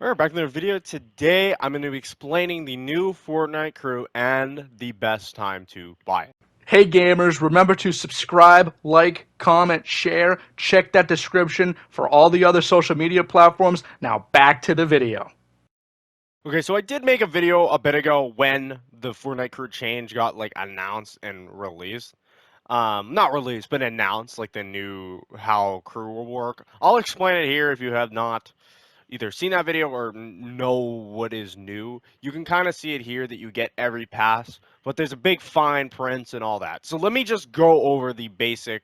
Alright, back in the video. Today, I'm going to be explaining the new Fortnite crew and the best time to buy it. Hey gamers, remember to subscribe, like, comment, share. Check that description for all the other social media platforms. Now back to the video. Okay, so I did make a video a bit ago when the Fortnite crew change got like announced and released. Not released, but announced, like the new how crew will work. I'll explain it here if you have not either seen that video or know what is new. You can kind of see it here that you get every pass, but there's a big fine print and all that. So let me just go over the basic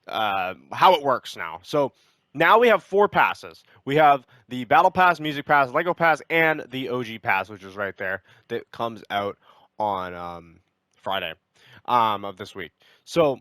how it works now. So now we have 4 passes. We have the Battle Pass, Music Pass, Lego Pass, and the OG Pass, which is right there, that comes out on Friday of this week. So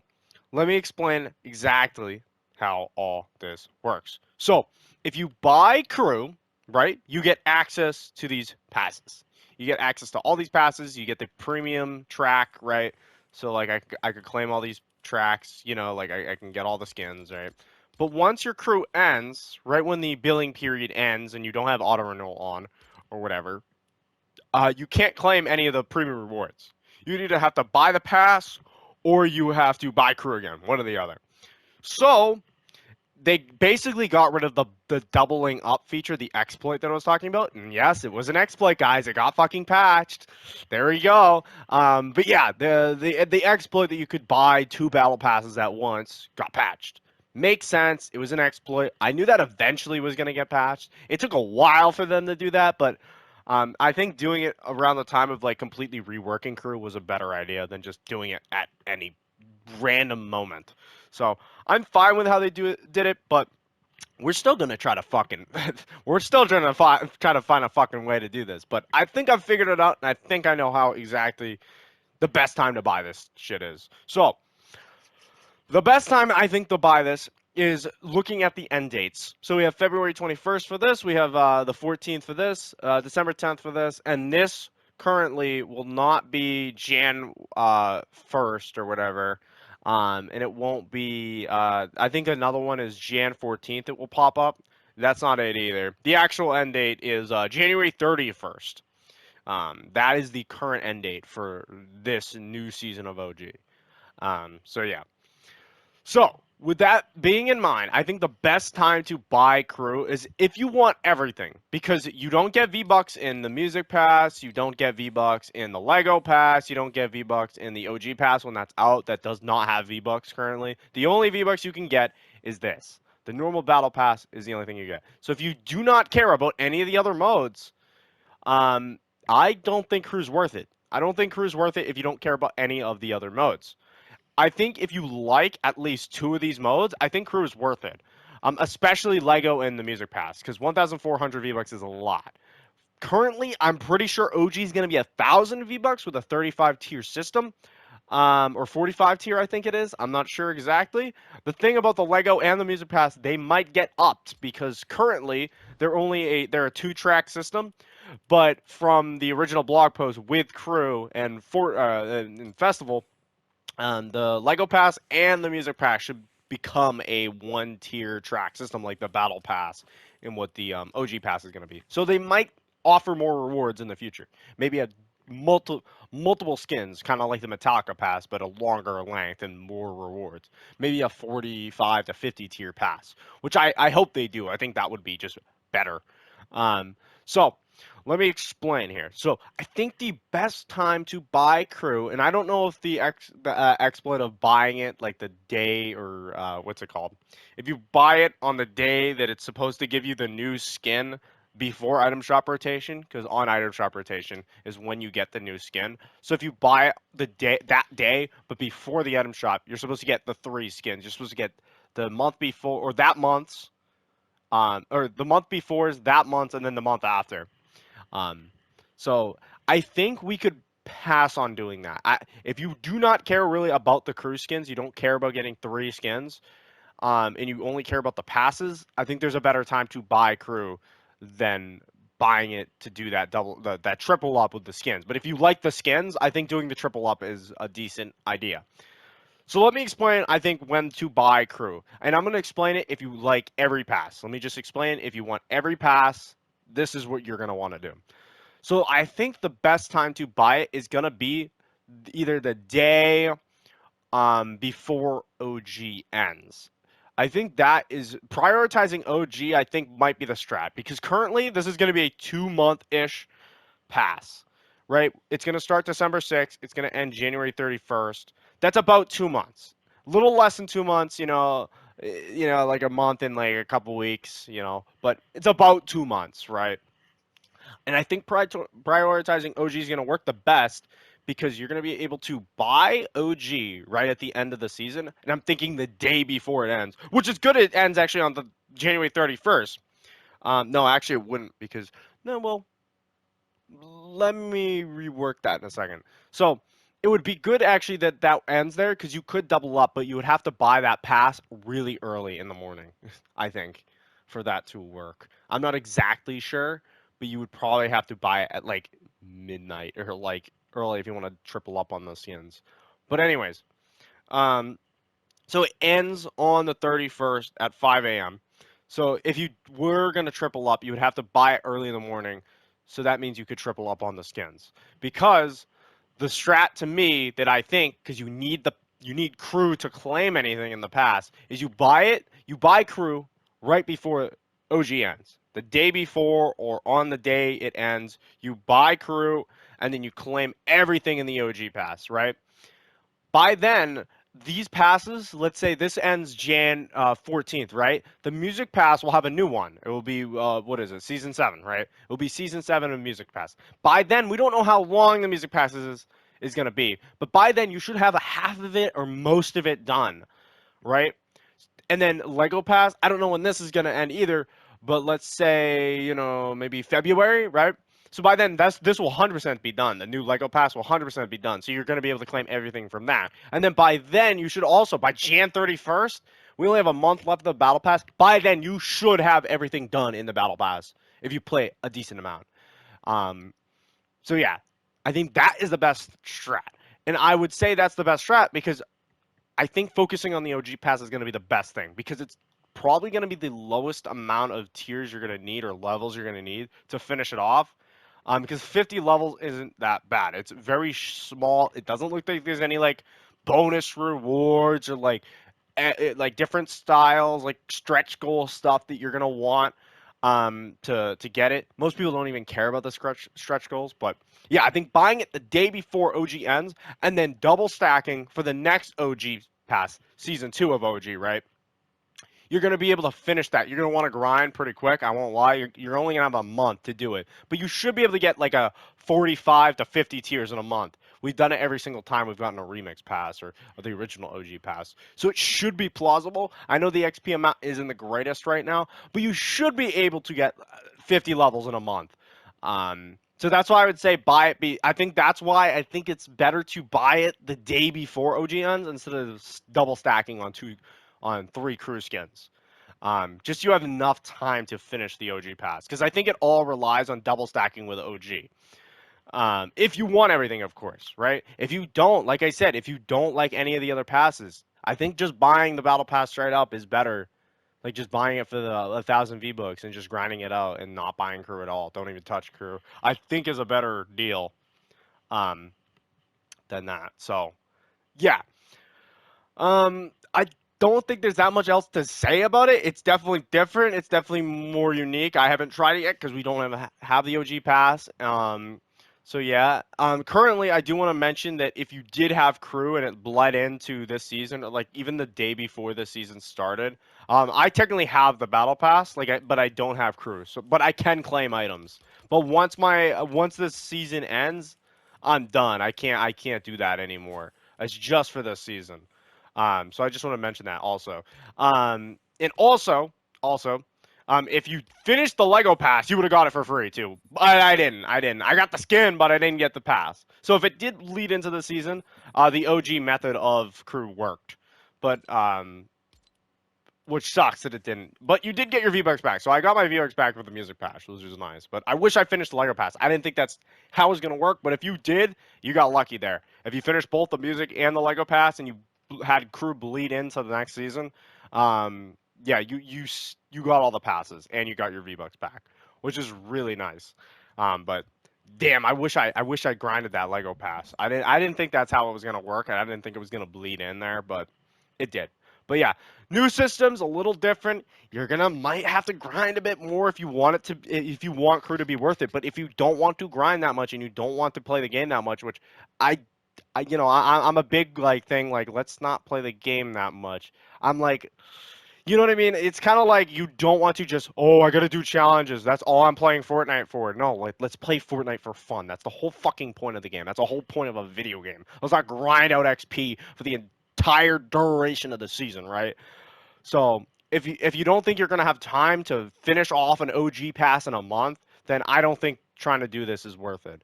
let me explain exactly how all this works. So if you buy Crew, right, you get access to these passes. You get access to all these passes. You get the premium track, right? So like I could claim all these tracks, like I can get all the skins, right? But once your crew ends, right when the billing period ends and you don't have auto renewal on or whatever, you can't claim any of the premium rewards. You either have to buy the pass or you have to buy crew again, one or the other. So they basically got rid of the doubling up feature, the exploit that I was talking about. And yes, it was an exploit, guys. It got fucking patched. There we go. But yeah, the exploit that you could buy 2 battle passes at once got patched. Makes sense. It was an exploit. I knew that eventually was going to get patched. It took a while for them to do that, but I think doing it around the time of like completely reworking crew was a better idea than just doing it at any random moment. So I'm fine with how they did it, but we're still gonna try to fucking we're still trying to try to find a fucking way to do this. But I think I've figured it out, and I think I know how exactly the best time to buy this shit is. So the best time I think to buy this is looking at the end dates. So we have February 21st for this. We have the 14th for this, December 10th for this, and this currently will not be Jan 1st or whatever. And it won't be. I think another one is Jan 14th. It will pop up. That's not it either. The actual end date is January 31st. That is the current end date for this new season of OG. So yeah. So, with that being in mind, I think the best time to buy crew is if you want everything, because you don't get V-Bucks in the Music Pass, you don't get V-Bucks in the Lego Pass, you don't get V-Bucks in the OG Pass when that's out. That does not have V-Bucks currently. The only V-Bucks you can get is this. The normal Battle Pass is the only thing you get. So if you do not care about any of the other modes, I don't think crew's worth it. I don't think crew's worth it if you don't care about any of the other modes. I think if you like at least 2 of these modes, I think Crew is worth it. Especially Lego and the Music Pass, because 1,400 V-Bucks is a lot. Currently, I'm pretty sure OG is going to be 1,000 V-Bucks with a 35 tier system, or 45 tier, I think it is. I'm not sure exactly. The thing about the Lego and the Music Pass, they might get upped because currently they're a 2-track system, but from the original blog post with Crew and Festival, the Lego Pass and the Music Pass should become a 1-tier track system like the Battle Pass and what the OG Pass is going to be. So they might offer more rewards in the future. Maybe a multiple skins, kind of like the Metallica Pass, but a longer length and more rewards. Maybe a 45 to 50 tier pass, which I hope they do. I think that would be just better. So let me explain here. So I think the best time to buy crew, and I don't know if the exploit of buying it like the day or what's it called? If you buy it on the day that it's supposed to give you the new skin before item shop rotation, because on item shop rotation is when you get the new skin. So if you buy it that day, but before the item shop, you're supposed to get the 3 skins. You're supposed to get the month before or that month's, or the month before's, that month, and then the month after. Um, so I think we could pass on doing that. If you do not care really about the crew skins, you don't care about getting 3 skins, and you only care about the passes, I think there's a better time to buy crew than buying it to do that triple up with the skins. But if you like the skins, I think doing the triple up is a decent idea. So let me explain, I think, when to buy crew. And I'm going to explain it if you like every pass. Let me just explain if you want every pass, this is what you're gonna want to do. So I think the best time to buy it is gonna be either the day before OG ends. I think that is prioritizing OG. I think might be the strat because currently this is going to be a 2 month ish pass, right? It's going to start December 6th. It's going to end January 31st. That's about 2 months. A little less than 2 months, like a month and like a couple weeks, but it's about 2 months, right? And I think prioritizing OG is going to work the best because you're going to be able to buy OG right at the end of the season. And I'm thinking the day before it ends, which is good. It ends actually on the January 31st. No, actually, it wouldn't because, no, well, let me rework that in a second. So it would be good actually that that ends there because you could double up, but you would have to buy that pass really early in the morning, I think, for that to work. I'm not exactly sure, but you would probably have to buy it at like midnight or like early if you want to triple up on those skins. But anyways, um, so it ends on the 31st at 5 a.m. So if you were going to triple up, you would have to buy it early in the morning. So that means you could triple up on the skins. Because the strat to me that I think, because you need crew to claim anything in the past, is you buy crew right before OG ends. The day before or on the day it ends, you buy crew and then you claim everything in the OG pass, right? By then, these passes, let's say this ends Jan 14th, right? The music pass will have a new one. It will be, what is it, season 7, right? It will be season 7 of music pass. By then, we don't know how long the music pass is going to be, but by then, you should have a half of it or most of it done, right? And then Lego Pass, I don't know when this is going to end either, but let's say, maybe February, right? So by then, this will 100% be done. The new Lego Pass will 100% be done. So you're going to be able to claim everything from that. And then by then, you should also, by Jan 31st, we only have a month left of the Battle Pass. By then, you should have everything done in the Battle Pass if you play a decent amount. Um, so yeah, I think that is the best strat. And I would say that's the best strat because I think focusing on the OG pass is going to be the best thing because it's probably going to be the lowest amount of tiers you're going to need or levels you're going to need to finish it off. Because 50 levels isn't that bad. It's very small. It doesn't look like there's any like bonus rewards or like different styles, like stretch goal stuff that you're gonna want to get it. Most people don't even care about the stretch goals, but yeah, I think buying it the day before OG ends and then double stacking for the next OG pass, season 2 of OG, right? You're going to be able to finish that. You're going to want to grind pretty quick. I won't lie. You're only going to have a month to do it. But you should be able to get like a 45 to 50 tiers in a month. We've done it every single time we've gotten a remix pass or the original OG pass. So it should be plausible. I know the XP amount isn't the greatest right now, but you should be able to get 50 levels in a month. So that's why I would say buy it. I think that's why I think it's better to buy it the day before OG ends instead of double stacking on 3 crew skins. Just so you have enough time to finish the OG pass because I think it all relies on double stacking with OG. If you want everything, of course, right? If you don't, like I said, if you don't like any of the other passes, I think just buying the battle pass straight up is better. Like just buying it for the 1,000 V bucks and just grinding it out and not buying crew at all. Don't even touch crew. I think is a better deal um, than that. So yeah, I don't think there's that much else to say about it. It's definitely different. It's definitely more unique. I haven't tried it yet because we don't have the OG pass. So yeah. Currently, I do want to mention that if you did have crew and it bled into this season, or like even the day before the season started, I technically have the battle pass, but I don't have crew. So, but I can claim items. But once this season ends, I'm done. I can't do that anymore. It's just for this season. So I just want to mention that also. And also, if you finished the Lego pass, you would have got it for free too. But I didn't. I got the skin, but I didn't get the pass. So if it did lead into the season, the OG method of crew worked. But which sucks that it didn't. But you did get your V-Bucks back. So I got my V-Bucks back with the music pass, which was nice. But I wish I finished the Lego pass. I didn't think that's how it was going to work. But if you did, you got lucky there. If you finished both the music and the Lego pass and you had crew bleed into the next season, yeah, you got all the passes and you got your V-Bucks back, which is really nice. But damn, I wish I grinded that Lego pass. I didn't think that's how it was gonna work, and I didn't think it was gonna bleed in there, but it did. But yeah, new systems a little different. You're gonna might have to grind a bit more if you want it to, if you want crew to be worth it. But if you don't want to grind that much and you don't want to play the game that much, which I, I'm a big like thing like let's not play the game that much. I'm like, you know what I mean? It's kind of like you don't want to just, oh, I gotta do challenges. That's all I'm playing Fortnite for. No, like let's play Fortnite for fun. That's the whole fucking point of the game. That's the whole point of a video game. Let's not grind out XP for the entire duration of the season, right? So if you don't think you're gonna have time to finish off an OG pass in a month, then I don't think trying to do this is worth it.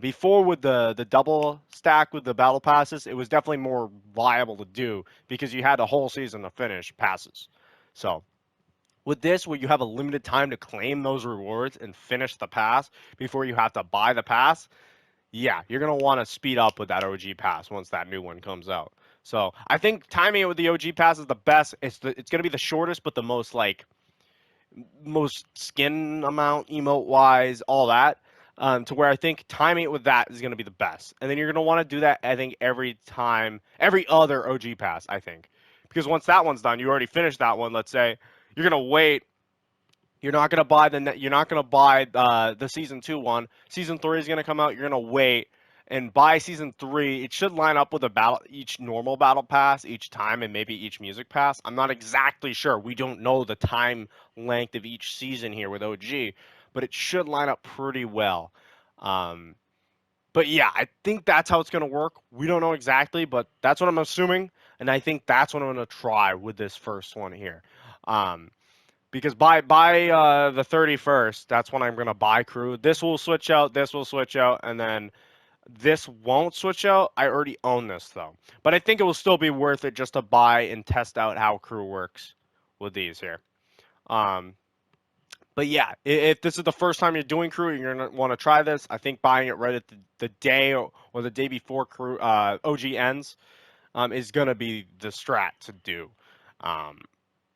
Before with the double stack with the battle passes, it was definitely more viable to do because you had a whole season to finish passes. So with this, where you have a limited time to claim those rewards and finish the pass before you have to buy the pass, yeah, you're gonna want to speed up with that OG pass once that new one comes out. So I think timing it with the OG pass is the best. It's gonna be the shortest, but the most like most skin amount, emote wise, all that. To where I think timing it with that is gonna be the best. And then you're gonna want to do that. I think every time, every other OG pass. I think because once that one's done, you already finished that one. Let's say you're gonna wait. You're not gonna buy You're not gonna buy the season 2 one. Season 3 is gonna come out. You're gonna wait and buy season 3. It should line up with a battle, each normal battle pass each time, and maybe each music pass. I'm not exactly sure. We don't know the time length of each season here with OG, but it should line up pretty well. Um, but yeah, I think that's how it's gonna work. We don't know exactly, but that's what I'm assuming, and I think that's what I'm gonna try with this first one here. Um, because by the 31st, that's when I'm gonna buy crew. This will switch out, this will switch out, and then this won't switch out. I already own this though, but I think it will still be worth it just to buy and test out how crew works with these here. Um, but yeah, if this is the first time you're doing crew and you're gonna want to try this, I think buying it right at the day or the day before crew OG ends is gonna be the strat to do. Um,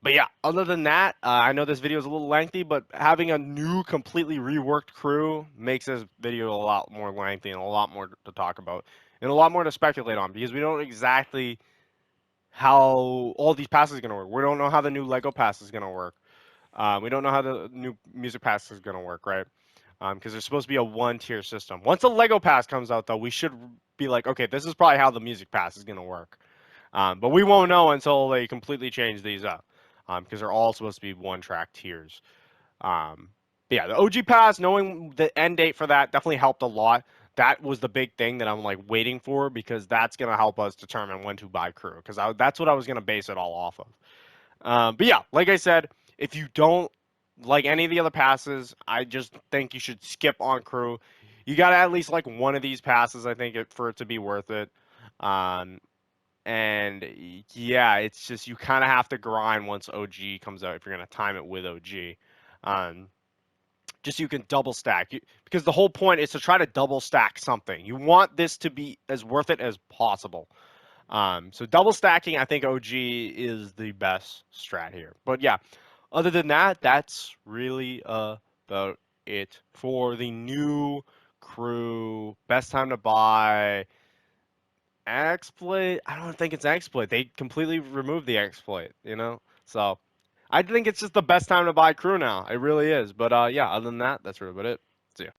but yeah, other than that, I know this video is a little lengthy, but having a new, completely reworked crew makes this video a lot more lengthy and a lot more to talk about and a lot more to speculate on because we don't know exactly how all these passes are going to work. We don't know how the new Lego pass is going to work. We don't know how the new music pass is going to work, right? Because there's supposed to be a one-tier system. Once the Lego pass comes out, though, we should be like, okay, this is probably how the music pass is going to work. But we won't know until they completely change these up because they're all supposed to be one-track tiers. Um, but yeah, the OG pass, knowing the end date for that definitely helped a lot. That was the big thing that I'm like waiting for because that's gonna help us determine when to buy crew because that's what I was gonna base it all off of. But yeah, like I said, if you don't like any of the other passes, I just think you should skip on crew. You gotta at least like one of these passes, I think, for it to be worth it. Um, and yeah, it's just you kind of have to grind once OG comes out if you're gonna time it with OG. Um, just so you can double stack because the whole point is to try to double stack something. You want this to be as worth it as possible. So double stacking, I think OG is the best strat here. But yeah, other than that, that's really about it for the new crew. Best time to buy exploit. I don't think it's exploit. They completely removed the exploit, So I think it's just the best time to buy crew now. It really is. But yeah, other than that, that's really about it. See ya.